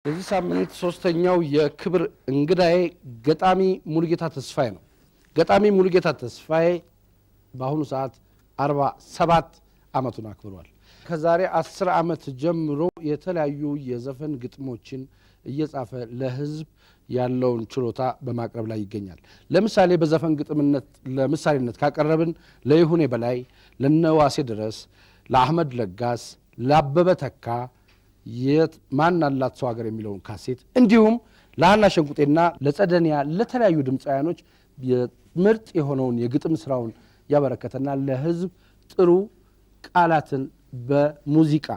በዚህ ሳምንት ሶስተኛው የክብር እንግዳዬ ገጣሚ ሙሉጌታ ተስፋዬ ነው። ገጣሚ ሙሉጌታ ተስፋዬ በአሁኑ ሰዓት 47 ዓመቱን አክብሯል። ከዛሬ 10 ዓመት ጀምሮ የተለያዩ የዘፈን ግጥሞችን እየጻፈ ለህዝብ ያለውን ችሎታ በማቅረብ ላይ ይገኛል። ለምሳሌ በዘፈን ግጥምነት ለምሳሌነት ካቀረብን ለይሁኔ በላይ፣ ለነዋሴ ድረስ፣ ለአህመድ ለጋስ፣ ለአበበ ተካ ማን አላት ሰው ሀገር የሚለውን ካሴት እንዲሁም ለሃና ሸንቁጤና ለጸደኒያ ለተለያዩ ድምፃውያኖች ምርጥ የሆነውን የግጥም ስራውን ያበረከተና ለህዝብ ጥሩ ቃላትን በሙዚቃ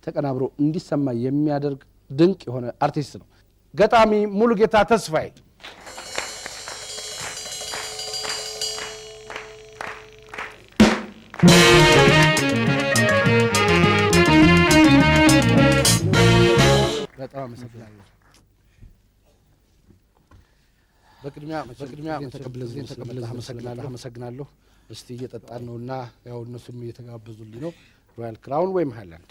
ተቀናብሮ እንዲሰማ የሚያደርግ ድንቅ የሆነ አርቲስት ነው ገጣሚ ሙሉጌታ ተስፋዬ። በጣም አመሰግናለሁ። በቅድሚያ ተቀብለህ አመሰግናለሁ። እስቲ እየጠጣን ነውና ያው እነሱም እየተጋበዙልኝ ነው። ሮያል ክራውን ወይም ሃይላንድ።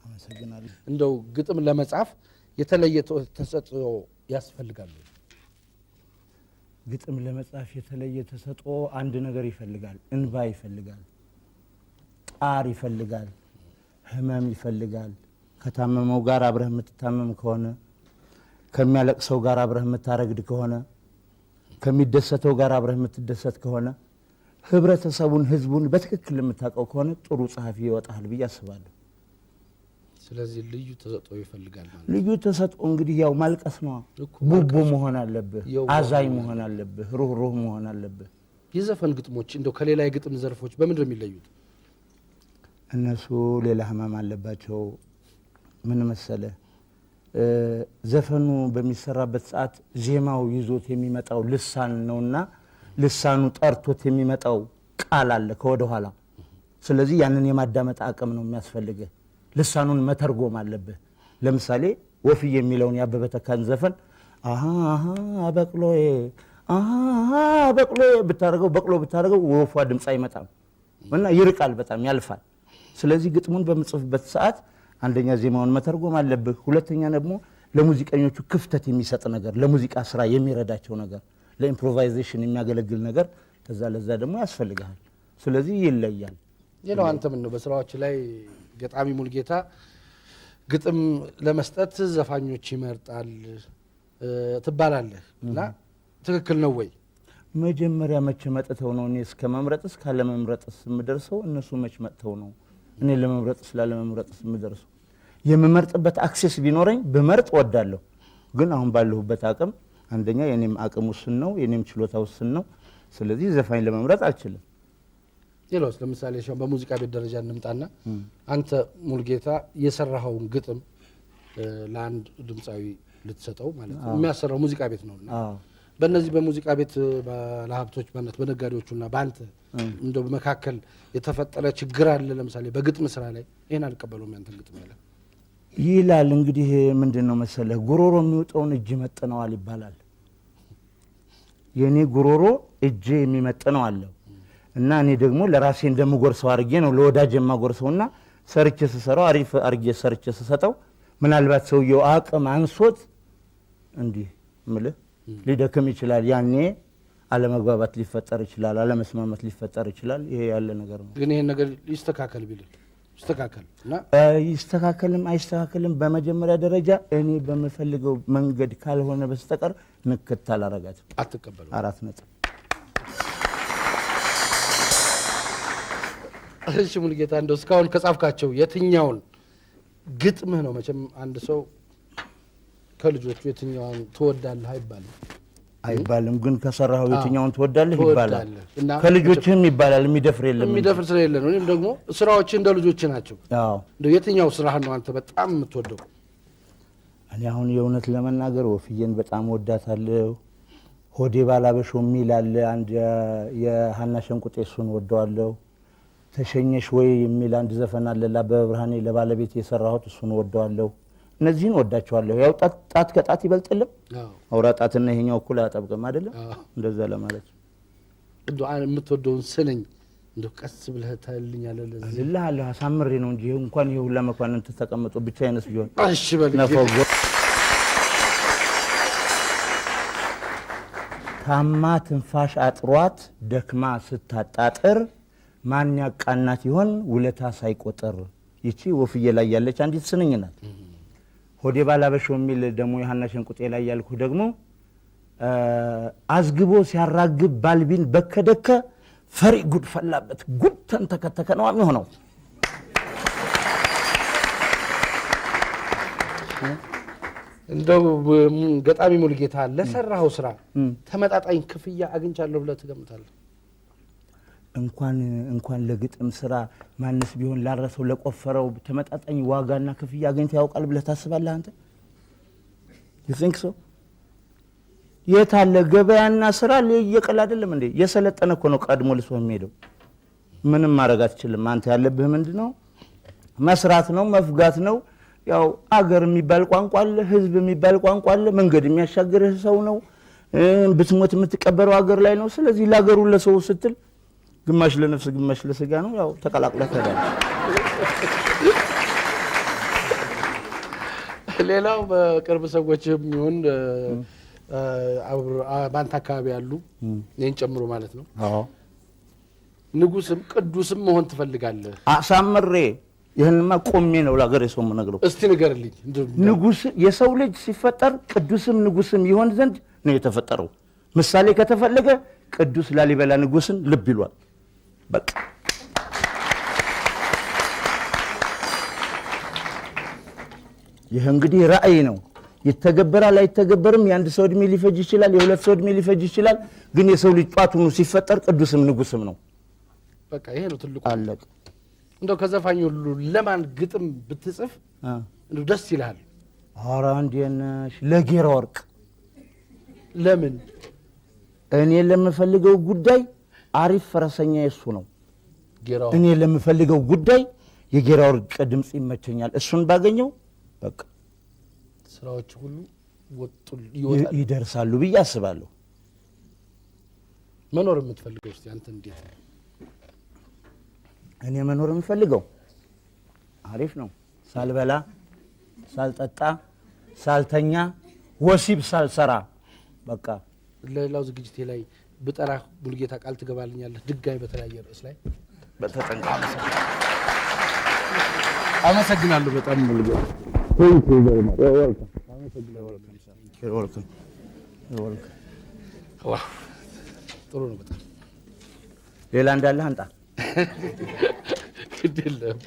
አመሰግናለሁ። እንደው ግጥም ለመጻፍ የተለየ ተሰጥኦ ያስፈልጋል? ግጥም ለመጻፍ የተለየ ተሰጥኦ አንድ ነገር ይፈልጋል። እንባ ይፈልጋል፣ ጣር ይፈልጋል፣ ህመም ይፈልጋል። ከታመመው ጋር አብረህ የምትታመም ከሆነ፣ ከሚያለቅሰው ጋር አብረህ የምታረግድ ከሆነ፣ ከሚደሰተው ጋር አብረህ የምትደሰት ከሆነ፣ ህብረተሰቡን ህዝቡን በትክክል የምታውቀው ከሆነ ጥሩ ጸሐፊ ይወጣል ብዬ አስባለሁ። ስለዚህ ልዩ ተሰጥኦ ይፈልጋል ማለት። ልዩ ተሰጥኦ እንግዲህ ያው ማልቀስ ነው። ቡቡ መሆን አለብህ፣ አዛኝ መሆን አለብህ፣ ሩህሩህ መሆን አለብህ። የዘፈን ግጥሞች እንደው ከሌላ የግጥም ዘርፎች በምንድን ነው የሚለዩት? እነሱ ሌላ ህመም አለባቸው። ምን መሰለ፣ ዘፈኑ በሚሰራበት ሰዓት ዜማው ይዞት የሚመጣው ልሳን ነውና ልሳኑ ጠርቶት የሚመጣው ቃል አለ ከወደ ኋላ። ስለዚህ ያንን የማዳመጥ አቅም ነው የሚያስፈልግህ። ልሳኑን መተርጎም አለብህ። ለምሳሌ ወፍዬ የሚለውን ያበበ ተካን ዘፈን አሃ በቅሎዬ አሃ በቅሎዬ ብታረገው ወፏ ድምፅ አይመጣም እና ይርቃል፣ በጣም ያልፋል። ስለዚህ ግጥሙን በምጽፍበት ሰዓት አንደኛ ዜማውን መተርጎም አለብህ። ሁለተኛ ደግሞ ለሙዚቀኞቹ ክፍተት የሚሰጥ ነገር፣ ለሙዚቃ ስራ የሚረዳቸው ነገር፣ ለኢምፕሮቫይዜሽን የሚያገለግል ነገር ለዛ ደግሞ ያስፈልጋል። ስለዚህ ይለያል። ሌላው አንተ ምን ነው በስራዎች ላይ ገጣሚ ሙሉጌታ ግጥም ለመስጠት ዘፋኞች ይመርጣል ትባላለህ እና ትክክል ነው ወይ? መጀመሪያ መቼ መጥተው ነው እኔ እስከ መምረጥስ ካለመምረጥስ የምደርሰው? እነሱ መቼ መጥተው ነው እኔ ለመምረጥስ ላለመምረጥስ የምደርሰው? የምመርጥበት አክሴስ ቢኖረኝ ብመርጥ ወዳለሁ። ግን አሁን ባለሁበት አቅም አንደኛ የኔም አቅም ውስን ነው፣ የኔም ችሎታ ውስን ነው። ስለዚህ ዘፋኝ ለመምረጥ አልችልም። ሌላውስ ለምሳሌ በሙዚቃ ቤት ደረጃ እንምጣና አንተ ሙሉጌታ የሰራኸውን ግጥም ለአንድ ድምፃዊ ልትሰጠው ማለት ነው የሚያሰራው ሙዚቃ ቤት ነውና በእነዚህ በሙዚቃ ቤት ባለሀብቶች በነጋዴዎቹና በአንተ እንደው መካከል የተፈጠረ ችግር አለ? ለምሳሌ በግጥም ስራ ላይ ይሄን አልቀበለውም ያንተን ግጥም ይላል እንግዲህ ምንድን ነው መሰለህ፣ ጉሮሮ የሚወጣውን እጅ መጥነዋል ይባላል። የኔ ጉሮሮ እጄ የሚመጥነው አለው እና እኔ ደግሞ ለራሴ እንደምጎርሰው አርጌ ነው ለወዳጅ የማጎርሰውና ሰርቼ ስሰራው አሪፍ አርጌ ሰርቼ ስሰጠው ምናልባት ሰውየው አቅም አንሶት እንዲህ ምልህ ሊደክም ይችላል። ያኔ አለመግባባት ሊፈጠር ይችላል፣ አለመስማማት ሊፈጠር ይችላል። ይሄ ያለ ነገር ነው። ግን ይሄን ነገር ይስተካከል ቢል ይስተካከልና ይስተካከልም አይስተካከልም በመጀመሪያ ደረጃ እኔ በመፈልገው መንገድ ካልሆነ በስተቀር ንክት አላረጋትም፣ አትቀበለው። 4 ነጥብ። እሺ ሙሉጌታ እንደው እስካሁን ከጻፍካቸው የትኛውን ግጥምህ ነው? መቼም አንድ ሰው ከልጆቹ የትኛውን ትወዳለህ አይባልም፣ ግን ከሰራው የትኛውን ትወዳለህ ይባላል። ከልጆችህም ይባላል። የሚደፍር ስለሌለ ነው። እኔም ደግሞ ስራዎች እንደ ልጆች ናቸው። አዎ እንደው የትኛው ስራህ ነው አንተ በጣም የምትወደው? እኔ አሁን የእውነት ለመናገር ወፍዬን በጣም ወዳታለሁ። ሆዴ ባላበሾ የሚል አለ አንድ የሃና ሸንቁጤ፣ እሱን ወደዋለሁ። ተሸኘሽ ወይ የሚል አንድ ዘፈን አለ ለአበበ ብርሃኔ ለባለቤት የሰራሁት፣ እሱን ወደዋለሁ። እነዚህን ወዳቸዋለሁ። ያው ጣት ከጣት ይበልጥልም፣ አውራ ጣትና ይሄኛው እኩል አያጠብቅም አይደለም? እንደዛ ለማለት እንደው የምትወደውን ስንኝ እንደው ቀስ ብለህ ታልልኛለህ ለዚህ ልልሃለሁ አሳምሬ ነው እንጂ እንኳን ይሄ ሁላ መኳንንት ተቀመጡ ብቻዬንስ ቢሆን እሺ በል ነፈጎ ታማ ትንፋሽ አጥሯት ደክማ ስታጣጥር ማን ያቃናት ይሆን ውለታ ሳይቆጥር። ይቺ ወፍዬ ላይ ያለች አንዲት ስንኝ ናት። ሆዴ ባላበሽው የሚል ደግሞ የሐና ሸንቁጤ ላይ ያልኩ ደግሞ አዝግቦ ሲያራግብ ባልቢን በከደከ ፈሪ ጉድ ፈላበት ጉድ ተንተከተከ ነው የሚሆነው። እንደው ገጣሚ ሙሉጌታ ለሰራው ስራ ተመጣጣኝ ክፍያ አግኝቻለሁ ብለህ ትገምታለህ? እንኳን ለግጥም ስራ ማንስ ቢሆን ላረሰው ለቆፈረው ተመጣጣኝ ዋጋና ክፍያ አግኝቶ ያውቃል ብለህ ታስባለህ አንተ? you think so? የታለ ገበያና ስራ ለየቀል አይደለም እንዴ? የሰለጠነ እኮ ነው ቀድሞ ልሶ የሚሄደው። ምንም ማድረግ አትችልም። አንተ ያለብህ ምንድነው? መስራት ነው፣ መፍጋት ነው። ያው አገር የሚባል ቋንቋ አለ፣ ህዝብ የሚባል ቋንቋ አለ። መንገድ የሚያሻግርህ ሰው ነው። ብትሞት የምትቀበረው አገር ላይ ነው። ስለዚህ ለአገሩ ለሰው ስትል ግማሽ ለነፍስ ግማሽ ለስጋ ነው። ያው ተቀላቅለህ ትሄዳለህ። ሌላው በቅርብ ሰዎችም ይሁን ባንተ አካባቢ ያሉ እኔን ጨምሮ ማለት ነው ንጉስም ቅዱስም መሆን ትፈልጋለህ? አሳምሬ ይሄንማ ቆሜ ነው ለአገር የሰው የምነግረው። እስቲ ንገርልኝ። ንጉስ የሰው ልጅ ሲፈጠር ቅዱስም ንጉስም ይሆን ዘንድ ነው የተፈጠረው። ምሳሌ ከተፈለገ ቅዱስ ላሊበላ ንጉስን ልብ ይሏል። በቃ ይሄ እንግዲህ ራእይ ነው። ይተገበራል አይተገበርም፣ የአንድ ሰው እድሜ ሊፈጅ ይችላል፣ የሁለት ሰው እድሜ ሊፈጅ ይችላል። ግን የሰው ልጅ ጧቱኑ ሲፈጠር ቅዱስም ንጉስም ነው። በቃ ይሄ ነው ትልቁ። አለቀ። እንደው ከዘፋኝ ሁሉ ለማን ግጥም ብትጽፍ እንደው ደስ ይላል? ኧረ እንዴት ነሽ? ለጌራ ወርቅ። ለምን? እኔ ለምፈልገው ጉዳይ አሪፍ ፈረሰኛ የሱ ነው። እኔ ለምፈልገው ጉዳይ የጌራ ወርቅ ድምጽ ይመቸኛል። እሱን ባገኘው በቃ ስራዎች ሁሉ ይደርሳሉ ብዬ አስባለሁ። መኖር የምትፈልገው እስቲ አንተ እንዴት ነው? እኔ መኖር የምፈልገው አሪፍ ነው። ሳልበላ ሳልጠጣ ሳልተኛ ወሲብ ሳልሰራ በቃ። ለሌላው ዝግጅቴ ላይ ብጠራ ሙሉጌታ ቃል ትገባልኛለህ? ድጋሚ በተለያየ ርዕስ ላይ በተጠንቀቅ። አመሰግናለሁ በጣም ሙሉጌታ። Thank you very much. You're welcome. You're welcome. You're welcome. ዋው ጥሩ ነው በጣም። ሌላ እንዳለህ አንጣ። ግድ የለም።